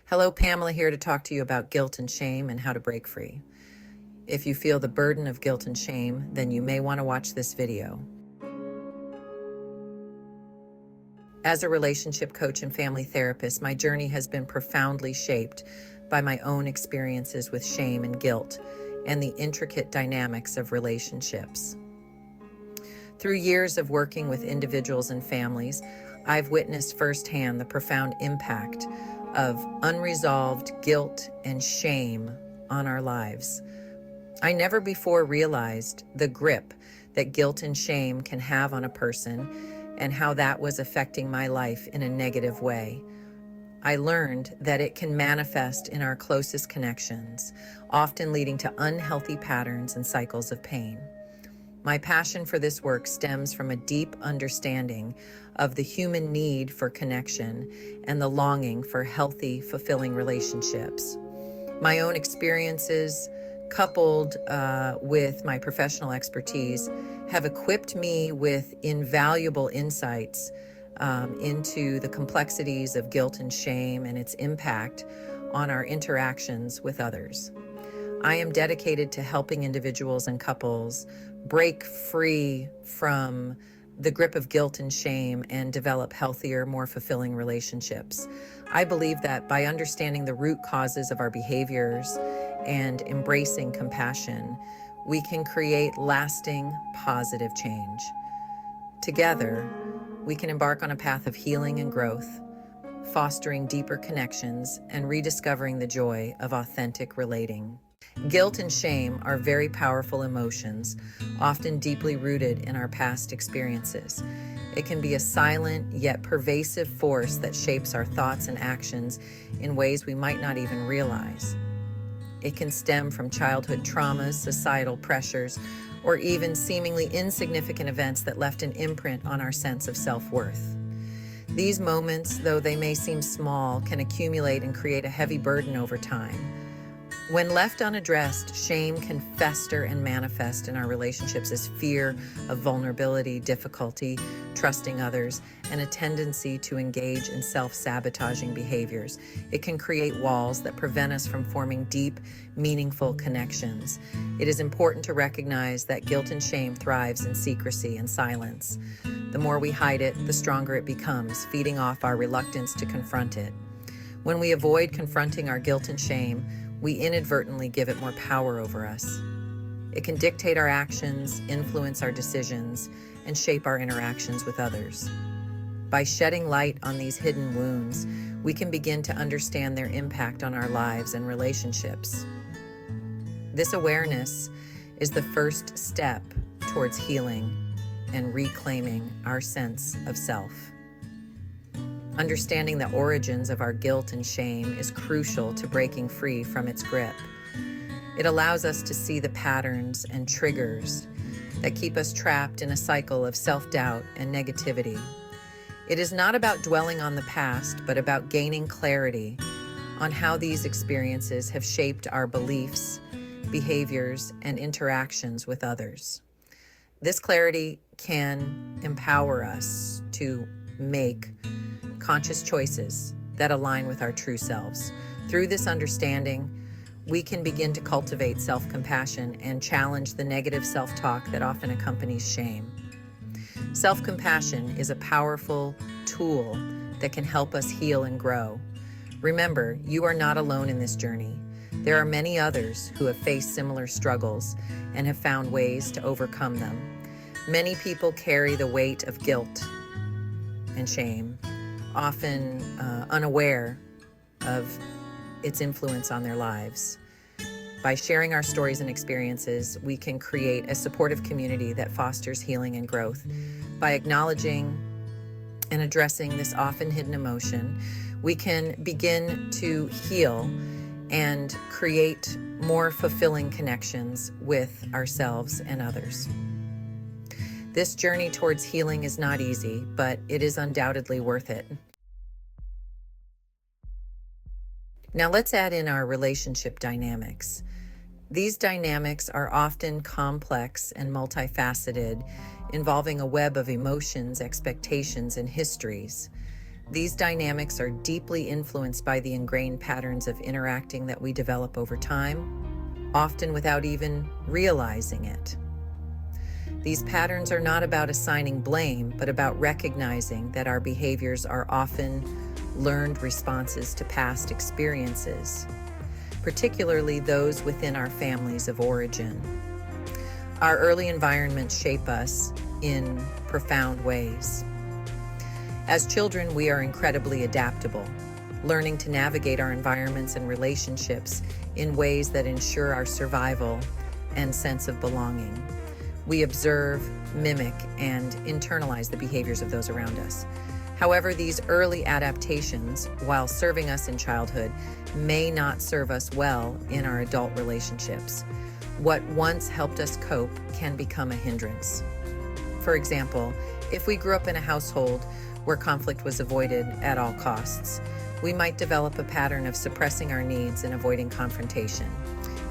Hello, Pamela here to talk to you about guilt and shame and how to break free. If you feel the burden of guilt and shame, then you may want to watch this video. As a relationship coach and family therapist, my journey has been profoundly shaped by my own experiences with shame and guilt and the intricate dynamics of relationships. Through years of working with individuals and families, I've witnessed firsthand the profound impact of unresolved guilt and shame on our lives. I never before realized the grip that guilt and shame can have on a person and how that was affecting my life in a negative way. I learned that it can manifest in our closest connections, often leading to unhealthy patterns and cycles of pain. My passion for this work stems from a deep understanding of the human need for connection and the longing for healthy, fulfilling relationships. My own experiences, coupled with my professional expertise, have equipped me with invaluable insights into the complexities of guilt and shame and its impact on our interactions with others. I am dedicated to helping individuals and couples break free from the grip of guilt and shame and develop healthier, more fulfilling relationships. I believe that by understanding the root causes of our behaviors and embracing compassion, we can create lasting, positive change. Together, we can embark on a path of healing and growth, fostering deeper connections and rediscovering the joy of authentic relating. Guilt and shame are very powerful emotions, often deeply rooted in our past experiences. It can be a silent yet pervasive force that shapes our thoughts and actions in ways we might not even realize. It can stem from childhood traumas, societal pressures, or even seemingly insignificant events that left an imprint on our sense of self-worth. These moments, though they may seem small, can accumulate and create a heavy burden over time. When left unaddressed, shame can fester and manifest in our relationships as fear of vulnerability, difficulty, trusting others, and a tendency to engage in self-sabotaging behaviors. It can create walls that prevent us from forming deep, meaningful connections. It is important to recognize that guilt and shame thrives in secrecy and silence. The more we hide it, the stronger it becomes, feeding off our reluctance to confront it. When we avoid confronting our guilt and shame, we inadvertently give it more power over us. It can dictate our actions, influence our decisions, and shape our interactions with others. By shedding light on these hidden wounds, we can begin to understand their impact on our lives and relationships. This awareness is the first step towards healing and reclaiming our sense of self. Understanding the origins of our guilt and shame is crucial to breaking free from its grip. It allows us to see the patterns and triggers that keep us trapped in a cycle of self-doubt and negativity. It is not about dwelling on the past, but about gaining clarity on how these experiences have shaped our beliefs, behaviors, and interactions with others. This clarity can empower us to make conscious choices that align with our true selves. Through this understanding, we can begin to cultivate self-compassion and challenge the negative self-talk that often accompanies shame. Self-compassion is a powerful tool that can help us heal and grow. Remember, you are not alone in this journey. There are many others who have faced similar struggles and have found ways to overcome them. Many people carry the weight of guilt and shame, often unaware of its influence on their lives. By sharing our stories and experiences, we can create a supportive community that fosters healing and growth. By acknowledging and addressing this often hidden emotion, we can begin to heal and create more fulfilling connections with ourselves and others. This journey towards healing is not easy, but it is undoubtedly worth it. Now let's add in our relationship dynamics. These dynamics are often complex and multifaceted, involving a web of emotions, expectations, and histories. These dynamics are deeply influenced by the ingrained patterns of interacting that we develop over time, often without even realizing it. These patterns are not about assigning blame, but about recognizing that our behaviors are often learned responses to past experiences, particularly those within our families of origin. Our early environments shape us in profound ways. As children, we are incredibly adaptable, learning to navigate our environments and relationships in ways that ensure our survival and sense of belonging. We observe, mimic, and internalize the behaviors of those around us. However, these early adaptations, while serving us in childhood, may not serve us well in our adult relationships. What once helped us cope can become a hindrance. For example, if we grew up in a household where conflict was avoided at all costs, we might develop a pattern of suppressing our needs and avoiding confrontation,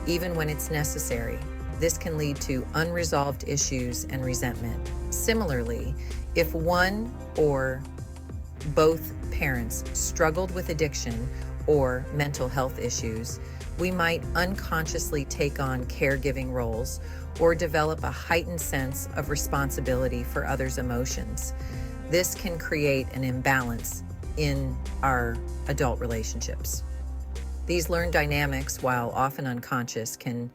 even when it's necessary. This can lead to unresolved issues and resentment. Similarly, if one or both parents struggled with addiction or mental health issues, we might unconsciously take on caregiving roles or develop a heightened sense of responsibility for others' emotions. This can create an imbalance in our adult relationships. These learned dynamics, while often unconscious, can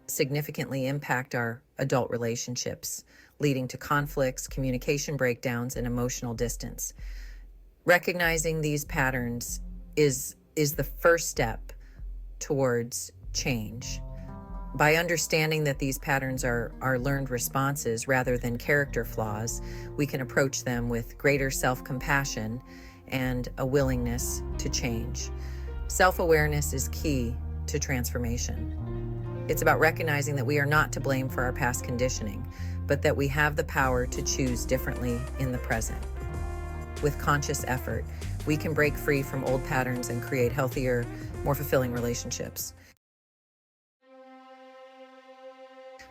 significantly impact our adult relationships, leading to conflicts, communication breakdowns, and emotional distance. Recognizing these patterns is the first step towards change. By understanding that these patterns are learned responses rather than character flaws, we can approach them with greater self-compassion and a willingness to change. Self-awareness is key to transformation. It's about recognizing that we are not to blame for our past conditioning, but that we have the power to choose differently in the present. With conscious effort, we can break free from old patterns and create healthier, more fulfilling relationships.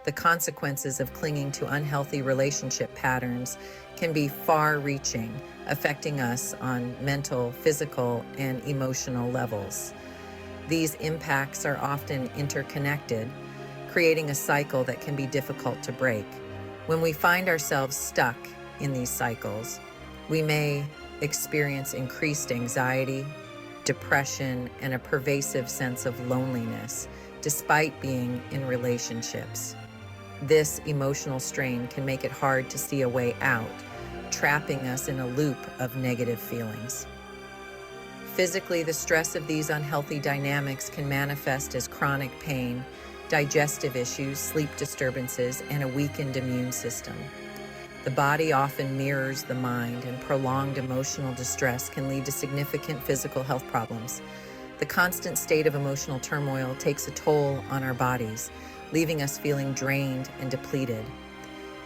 The consequences of clinging to unhealthy relationship patterns can be far-reaching, affecting us on mental, physical, and emotional levels. These impacts are often interconnected, creating a cycle that can be difficult to break. When we find ourselves stuck in these cycles, we may experience increased anxiety, depression, and a pervasive sense of loneliness, despite being in relationships. This emotional strain can make it hard to see a way out, trapping us in a loop of negative feelings. Physically, the stress of these unhealthy dynamics can manifest as chronic pain, digestive issues, sleep disturbances, and a weakened immune system. The body often mirrors the mind, and prolonged emotional distress can lead to significant physical health problems. The constant state of emotional turmoil takes a toll on our bodies, leaving us feeling drained and depleted.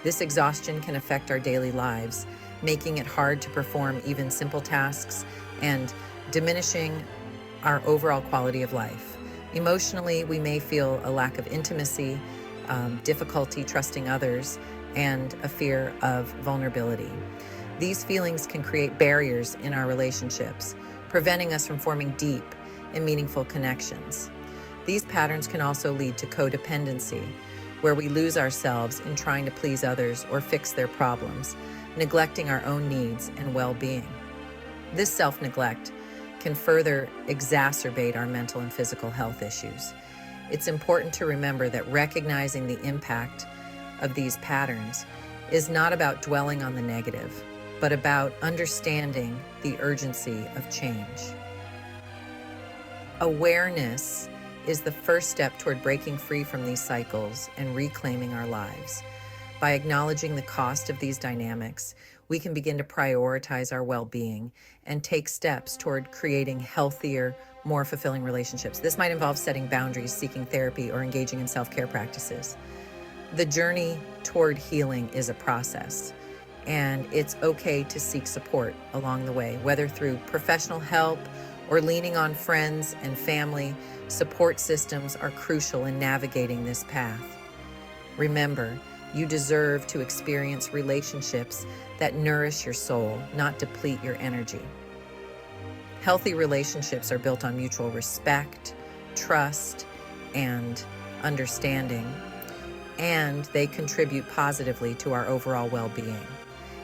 This exhaustion can affect our daily lives, making it hard to perform even simple tasks and diminishing our overall quality of life. Emotionally, we may feel a lack of intimacy, difficulty trusting others, and a fear of vulnerability. These feelings can create barriers in our relationships, preventing us from forming deep and meaningful connections. These patterns can also lead to codependency, where we lose ourselves in trying to please others or fix their problems, neglecting our own needs and well-being. This self-neglect can further exacerbate our mental and physical health issues. It's important to remember that recognizing the impact of these patterns is not about dwelling on the negative, but about understanding the urgency of change. Awareness is the first step toward breaking free from these cycles and reclaiming our lives. By acknowledging the cost of these dynamics, we can begin to prioritize our well-being and take steps toward creating healthier, more fulfilling relationships. This might involve setting boundaries, seeking therapy, or engaging in self-care practices. The journey toward healing is a process, and it's okay to seek support along the way, whether through professional help or leaning on friends and family. Support systems are crucial in navigating this path. Remember, you deserve to experience relationships that nourish your soul, not deplete your energy. Healthy relationships are built on mutual respect, trust, and understanding, and they contribute positively to our overall well-being.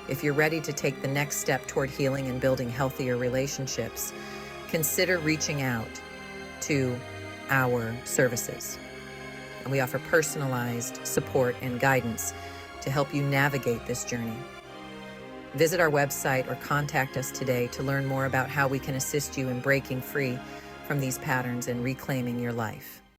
If you're ready to take the next step toward healing and building healthier relationships, consider reaching out to our services. And we offer personalized support and guidance to help you navigate this journey. Visit our website or contact us today to learn more about how we can assist you in breaking free from these patterns and reclaiming your life.